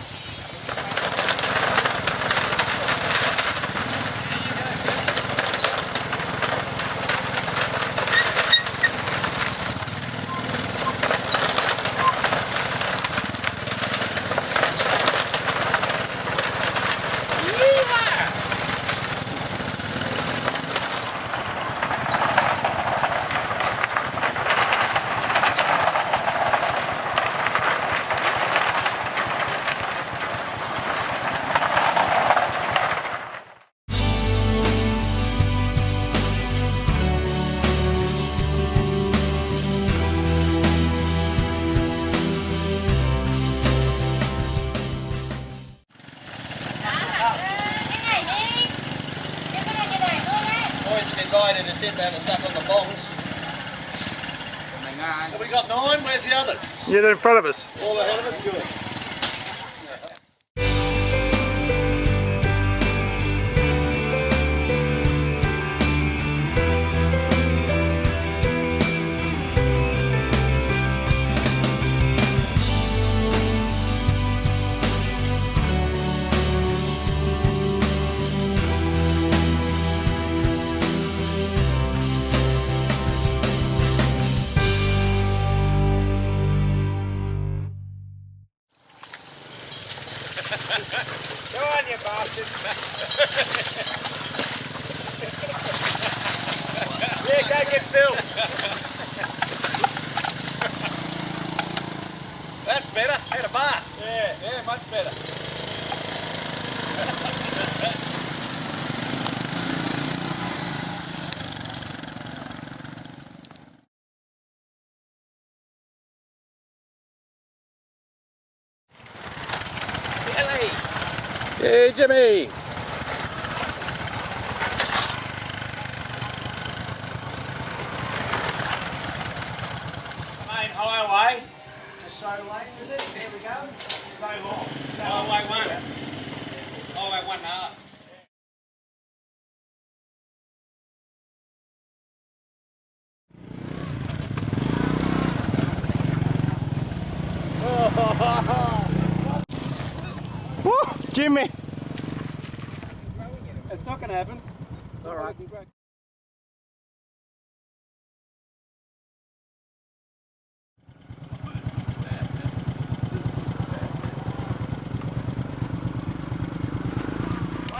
Speaker 2: Boys have invited us in to have a sup on the bongs.
Speaker 4: Have we got 9? Where's the others?
Speaker 13: Yeah, they're in front of us.
Speaker 4: All ahead of us? Good.
Speaker 11: Go on, you bastard. Yeah, go get Phil.
Speaker 12: That's better. Had a bath.
Speaker 11: Yeah,
Speaker 12: Much better.
Speaker 1: Hey, Jimmy.
Speaker 11: Main highway to So Lane, is it? There we go. So long.
Speaker 12: Highway 1. Highway 1 half.
Speaker 11: Woo! Jimmy! It's not going to happen. All right. I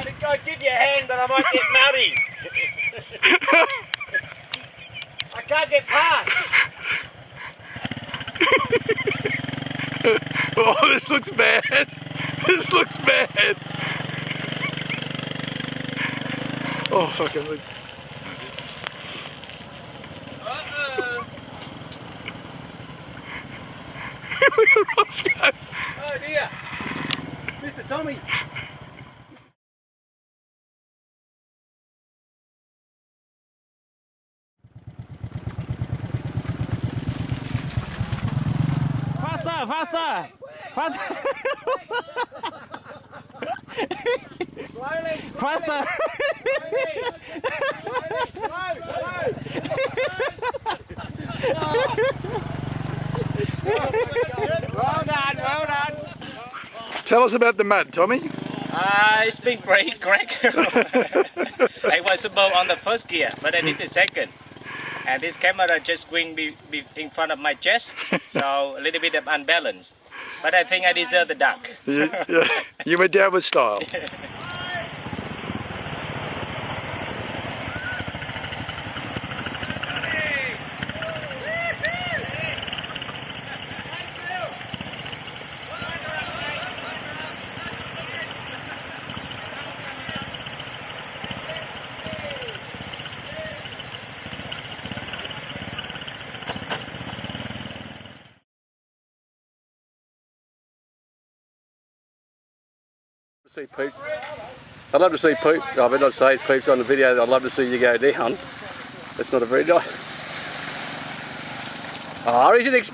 Speaker 11: did go give you a hand, but I might get nutty. I can't get past.
Speaker 13: Oh, this looks bad. This looks bad. Oh, fucking look. Look at Roscoe.
Speaker 11: Oh dear. Mr. Tommy. Faster, faster. Faster. Faster. Well done, well done.
Speaker 13: Tell us about the mud, Tommy.
Speaker 5: It's been great, Greg. I was about on the first gear, but I did the second. And this camera just going be in front of my chest, so a little bit of unbalanced. But I think I deserve the duck.
Speaker 13: You went down with style.
Speaker 9: See Pete. I'd love to see Pete. I better not say Pete's on the video. I'd love to see you go down. That's not a very nice. Oh, he's an
Speaker 7: 100%.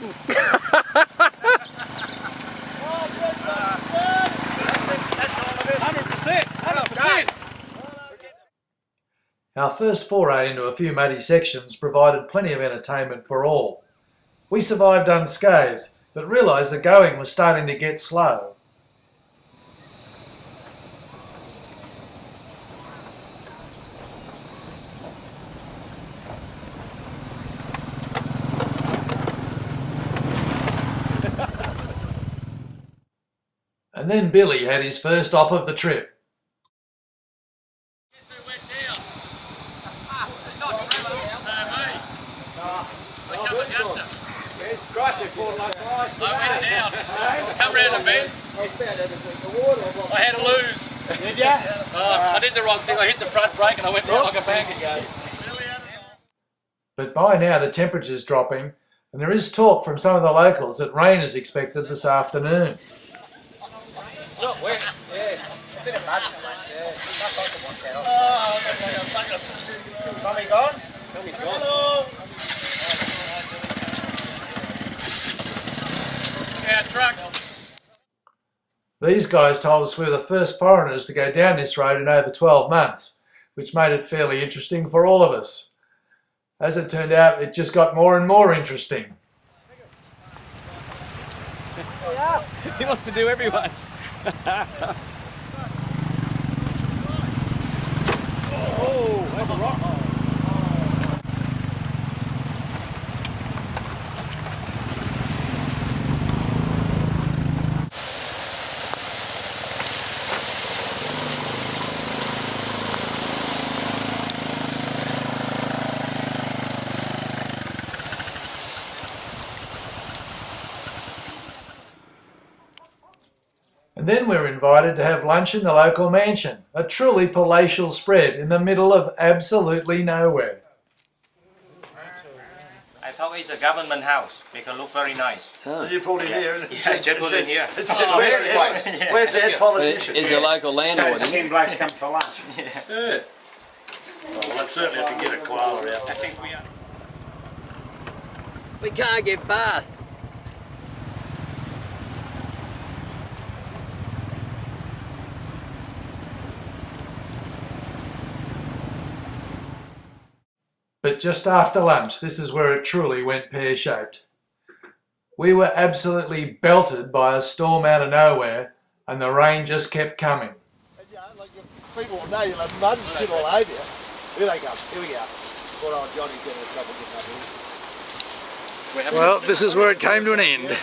Speaker 3: Our first foray into a few muddy sections provided plenty of entertainment for all. We survived unscathed, but realised the going was starting to get slow. And then Billy had his first off of the trip.
Speaker 9: Come round the bend. I had to lose. Did ya? I did the wrong thing. I hit the front brake and I went down like a bag of shit.
Speaker 3: But by now the temperature's dropping, and there is talk from some of the locals that rain is expected this afternoon.
Speaker 7: Not wet, yeah. A bit of mud. Yeah. Tommy gone? Tommy's gone. Hello.
Speaker 9: Yeah, truck.
Speaker 3: These guys told us we were the first foreigners to go down this road in over 12 months, which made it fairly interesting for all of us. As it turned out, it just got more and more interesting.
Speaker 7: He wants to do everyone's. Oh, that's a rock.
Speaker 3: And then we were invited to have lunch in the local mansion, a truly palatial spread in the middle of absolutely nowhere.
Speaker 11: I thought it's a government house. Make it look very nice.
Speaker 10: Oh. You brought it here. And
Speaker 11: yeah, just put it here.
Speaker 10: Where's the head politician?
Speaker 2: Is the local landlord?
Speaker 11: So 10 blokes come for lunch.
Speaker 10: Yeah. Oh, well, let's certainly have to get a koala out.
Speaker 11: I think we are.
Speaker 2: We can't get past.
Speaker 3: But just after lunch, this is where it truly went pear-shaped. We were absolutely belted by a storm out of nowhere, and the rain just kept coming.
Speaker 10: People will know you'll have mud and shit all over you. Here they come. Here we go. Poor old Johnny's getting a couple getting up here.
Speaker 13: Well, this is where it came to an end.
Speaker 10: At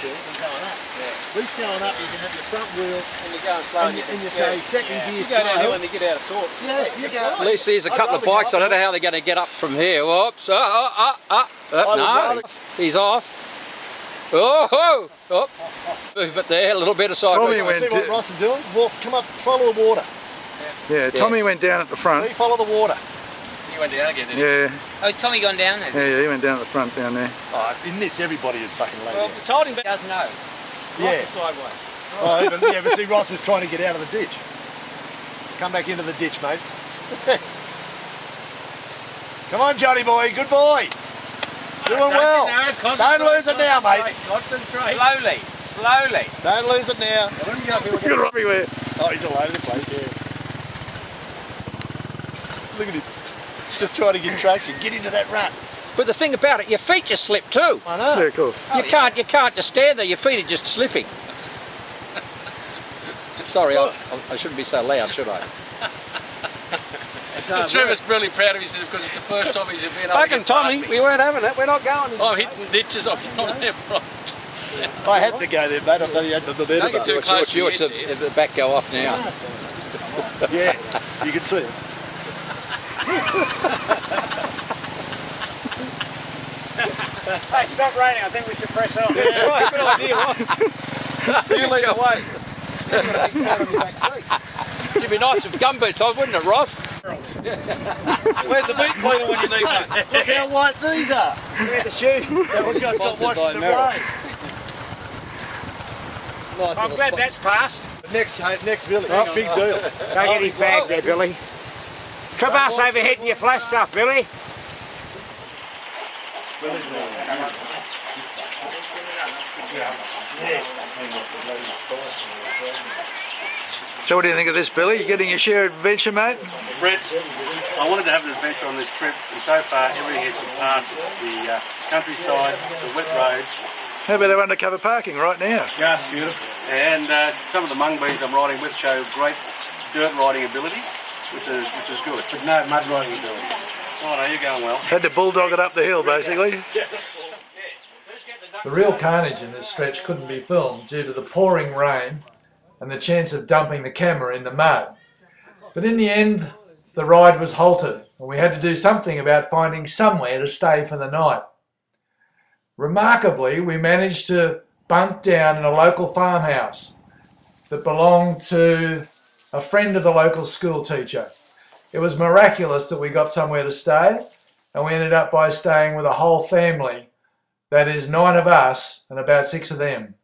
Speaker 10: least going up, you can have your front wheel.
Speaker 7: And you're going slow.
Speaker 10: And you say second gear slow.
Speaker 7: You go downhill and you get out of sorts.
Speaker 10: Yeah, you go.
Speaker 2: At least there's a couple of bikes. I don't know how they're going to get up from here. Whoops. No. He's off. Oh. Movement there. A little bit of sideways.
Speaker 10: See what Ross is doing? Wolf, come up, follow the water.
Speaker 13: Yeah, Tommy went down at the front.
Speaker 10: See, follow the water.
Speaker 2: He went down again, didn't he?
Speaker 13: Yeah.
Speaker 15: Oh, has Tommy gone down?
Speaker 13: Yeah, he went down at the front down there.
Speaker 10: Oh, in this, everybody is fucking low.
Speaker 7: Well, we told him, but he doesn't know.
Speaker 10: Yeah.
Speaker 7: Ross is sideways.
Speaker 10: Oh, yeah, but see, Ross is trying to get out of the ditch. Come back into the ditch, mate. Come on, Johnny boy, good boy. Doing well. Don't lose it now, mate.
Speaker 7: Slowly.
Speaker 10: Don't lose it now.
Speaker 13: You're everywhere.
Speaker 10: Oh, he's all over the place, yeah. Look at him. He's just trying to get traction. Get into that rut.
Speaker 2: But the thing about it, your feet just slip too.
Speaker 10: I know.
Speaker 13: Yeah, of course.
Speaker 2: You can't just stand there. Your feet are just slipping. Sorry, I shouldn't be so loud, should I?
Speaker 9: Trevor's really proud of himself because it's the first time he's been able to get
Speaker 7: Tommy, we weren't having it. We're not going.
Speaker 9: I'm hitting ditches. I'm going left, right.
Speaker 10: I had to go there, mate. I bloody had the
Speaker 9: Don't get too close to
Speaker 2: Watch the back go off now.
Speaker 10: Yeah, you can see it.
Speaker 11: Hey, stop raining. I think we should press on.
Speaker 7: That's right. Good idea, Ross. You lead the way.
Speaker 2: It'd be nice with gumboots on, wouldn't it, Ross?
Speaker 7: Where's the boot cleaner when you need one?
Speaker 10: Look how white these are.
Speaker 7: Look at the shoe.
Speaker 10: That one got
Speaker 2: Sponsored
Speaker 10: washed
Speaker 2: by
Speaker 10: in the
Speaker 2: Merrill.
Speaker 10: rain.
Speaker 11: I'm glad that's passed.
Speaker 10: Next village.
Speaker 11: Oh, big deal. Go get his bag there, Billy. Trip us over hitting your flash stuff, Billy.
Speaker 3: So what do you think of this, Billy? You getting your share of adventure, mate?
Speaker 13: Brett, I wanted to have an adventure on this trip, and so far everything has surpassed it. The countryside, the wet roads.
Speaker 3: How about our undercover parking right now?
Speaker 13: Just beautiful. And some of the mung beans I'm riding with show great dirt riding ability, which is good. But no mud riding ability. Oh no, you're going well.
Speaker 3: Had to bulldog it up the hill, basically. The real carnage in this stretch couldn't be filmed due to the pouring rain and the chance of dumping the camera in the mud. But in the end, the ride was halted, and we had to do something about finding somewhere to stay for the night. Remarkably, we managed to bunk down in a local farmhouse that belonged to a friend of the local school teacher. It was miraculous that we got somewhere to stay, and we ended up by staying with a whole family. That is 9 of us and about 6 of them.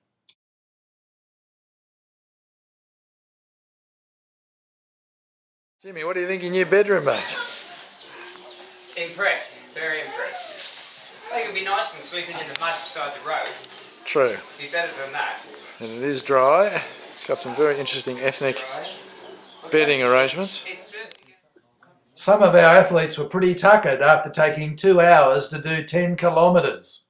Speaker 3: Jimmy, what do you think of your new bedroom, mate?
Speaker 8: Impressed, very impressed. I think it'd be nice than sleeping in the mud beside the road.
Speaker 3: True.
Speaker 8: Be better than that.
Speaker 3: And it is dry. It's got some very interesting ethnic bedding arrangements. Some of our athletes were pretty tuckered after taking 2 hours to do 10 kilometres.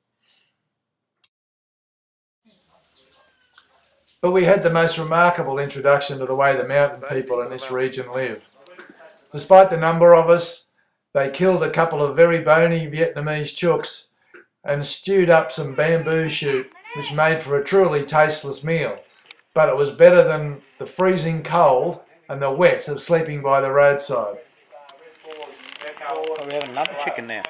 Speaker 3: But we had the most remarkable introduction to the way the mountain people in this region live. Despite the number of us, they killed a couple of very bony Vietnamese chooks and stewed up some bamboo shoot, which made for a truly tasteless meal. But it was better than the freezing cold and the wet of sleeping by the roadside.
Speaker 11: Oh, we have another chicken now.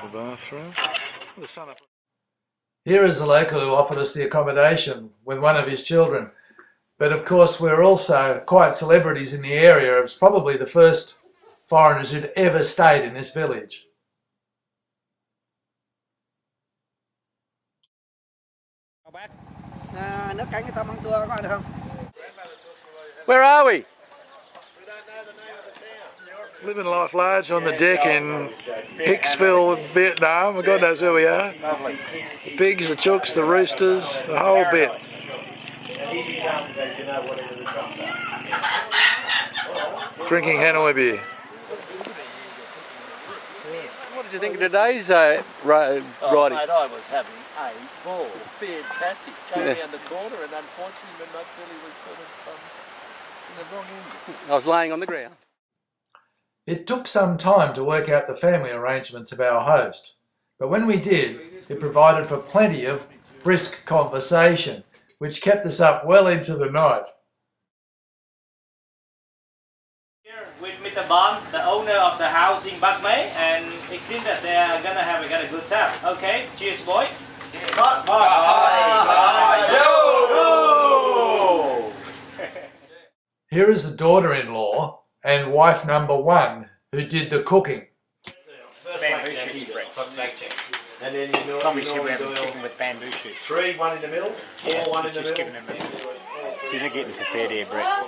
Speaker 3: The bathroom. Here is the local who offered us the accommodation with one of his children. But of course we're also quite celebrities in the area. It was probably the first foreigners who'd ever stayed in this village.
Speaker 1: Where are we?
Speaker 3: Living life large on the deck in Hicksville, Vietnam. God knows where we are. The pigs, the chooks, the roosters, the whole bit. Drinking Hanoi beer.
Speaker 1: What did you think of today's riding?
Speaker 10: Oh, mate, I was having a ball. Fantastic. Came around the corner, and unfortunately, my Billy was sort of in the wrong end.
Speaker 1: I was laying on the ground.
Speaker 3: It took some time to work out the family arrangements of our host, but when we did, it provided for plenty of brisk conversation, which kept us up well into the night.
Speaker 5: Here with Mr. Bond, the owner of the house in Bak Mae, and it seems that they are gonna have a good time. Okay, cheers, boy.
Speaker 3: Here is the daughter-in-law and wife number 1 who did the cooking.
Speaker 11: Bamboo shoots, Brett.
Speaker 10: And then you
Speaker 11: Tommy said we have a chicken with bamboo shoots.
Speaker 10: 3, 1 in the middle, 4, 1 in the middle.
Speaker 11: Giving them a You're not getting prepared here, Brett.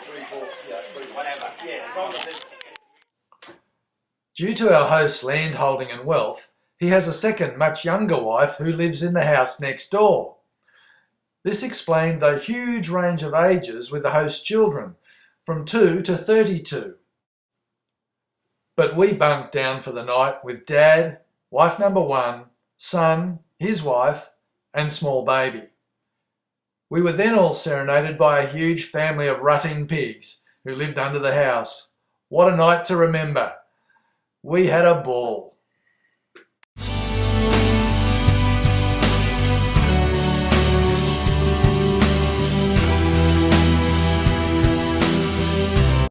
Speaker 3: Due to our host's land holding and wealth, he has a second, much younger wife who lives in the house next door. This explained the huge range of ages with the host's children, from 2 to 32. But we bunked down for the night with Dad, wife number 1, son, his wife, and small baby. We were then all serenaded by a huge family of rutting pigs who lived under the house. What a night to remember. We had a ball.